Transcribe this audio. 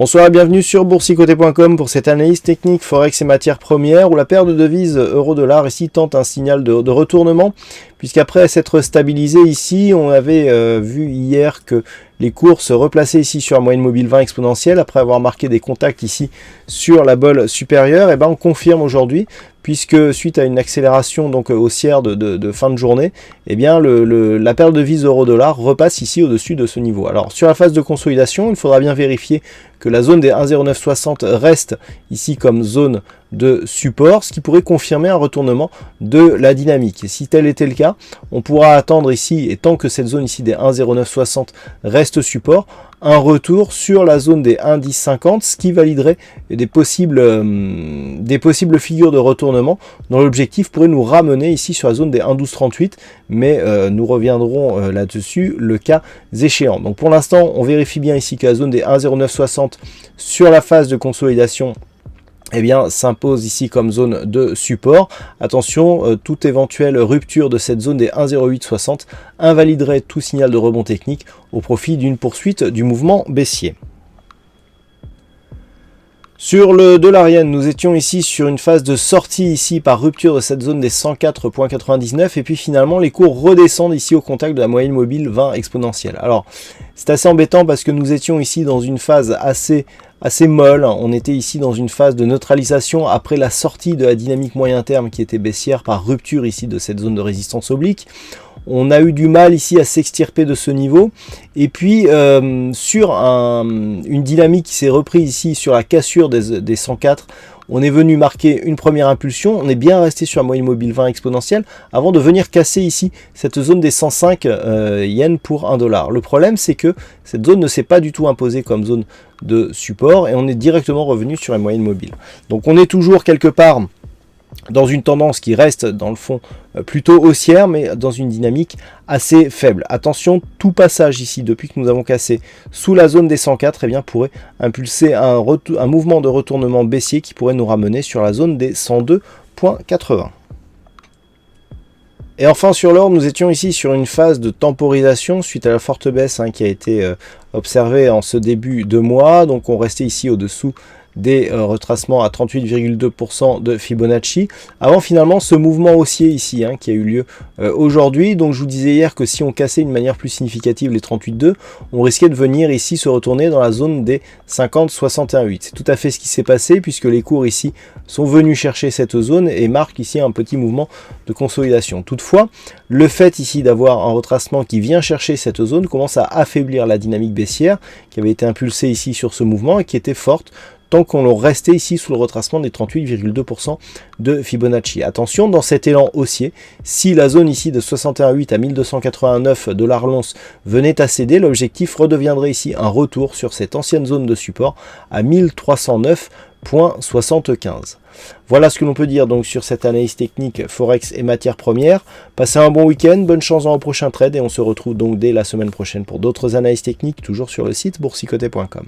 Bonsoir et bienvenue sur boursicoté.com pour cette analyse technique Forex et matières premières où la paire de devises euro-dollar ici tente un signal de retournement puisqu'après s'être stabilisé ici, on avait vu hier que les cours se replaçaient ici sur la moyenne mobile 20 exponentielle après avoir marqué des contacts ici sur la bolle supérieure. Et ben on confirme aujourd'hui puisque suite à une accélération donc haussière de fin de journée, eh bien la paire de devises euro-dollar repasse ici au-dessus de ce niveau. Alors sur la phase de consolidation, il faudra bien vérifier que la zone des 1,0960 reste ici comme zone de support, ce qui pourrait confirmer un retournement de la dynamique. Et si tel était le cas, on pourra attendre ici, et tant que cette zone ici des 1,0960 reste support, un retour sur la zone des 1,1050, ce qui validerait des possibles figures de retournement dont l'objectif pourrait nous ramener ici sur la zone des 1,1238, mais nous reviendrons là-dessus le cas échéant. Donc pour l'instant, on vérifie bien ici que la zone des 1,0960 sur la phase de consolidation s'impose ici comme zone de support. Attention, toute éventuelle rupture de cette zone des 1,0860 invaliderait tout signal de rebond technique au profit d'une poursuite du mouvement baissier. Sur le dollar yen, nous étions ici sur une phase de sortie ici par rupture de cette zone des 104,99 et puis finalement les cours redescendent ici au contact de la moyenne mobile 20 exponentielle. Alors c'est assez embêtant parce que nous étions ici dans une phase assez molle. On était ici dans une phase de neutralisation après la sortie de la dynamique moyen terme qui était baissière par rupture ici de cette zone de résistance oblique. On a eu du mal ici à s'extirper de ce niveau. Et puis sur une dynamique qui s'est reprise ici sur la cassure des 104, on est venu marquer une première impulsion. On est bien resté sur la moyenne mobile 20 exponentielle avant de venir casser ici cette zone des 105 yens pour 1 dollar. Le problème, c'est que cette zone ne s'est pas du tout imposée comme zone de support et on est directement revenu sur la moyenne mobile. Donc on est toujours quelque part dans une tendance qui reste dans le fond plutôt haussière, mais dans une dynamique assez faible. Attention, tout passage ici, depuis que nous avons cassé sous la zone des 104, pourrait impulser un mouvement de retournement baissier qui pourrait nous ramener sur la zone des 102,80. Et enfin sur l'or, nous étions ici sur une phase de temporisation suite à la forte baisse qui a été observée en ce début de mois. Donc on restait ici au-dessous des retracements à 38,2% de Fibonacci, avant finalement ce mouvement haussier ici qui a eu lieu aujourd'hui. Donc je vous disais hier que si on cassait d'une manière plus significative les 38,2, on risquait de venir ici se retourner dans la zone des 50,61,8. C'est tout à fait ce qui s'est passé puisque les cours ici sont venus chercher cette zone et marquent ici un petit mouvement de consolidation. Toutefois, le fait ici d'avoir un retracement qui vient chercher cette zone commence à affaiblir la dynamique baissière qui avait été impulsée ici sur ce mouvement et qui était forte tant qu'on restait ici sous le retracement des 38,2% de Fibonacci. Attention, dans cet élan haussier, si la zone ici de 61,8 à 1289 $ l'once venait à céder, l'objectif redeviendrait ici un retour sur cette ancienne zone de support à 1309,75. Voilà ce que l'on peut dire donc sur cette analyse technique Forex et matières premières. Passez un bon week-end, bonne chance dans le prochain trade et on se retrouve donc dès la semaine prochaine pour d'autres analyses techniques, toujours sur le site boursicoté.com.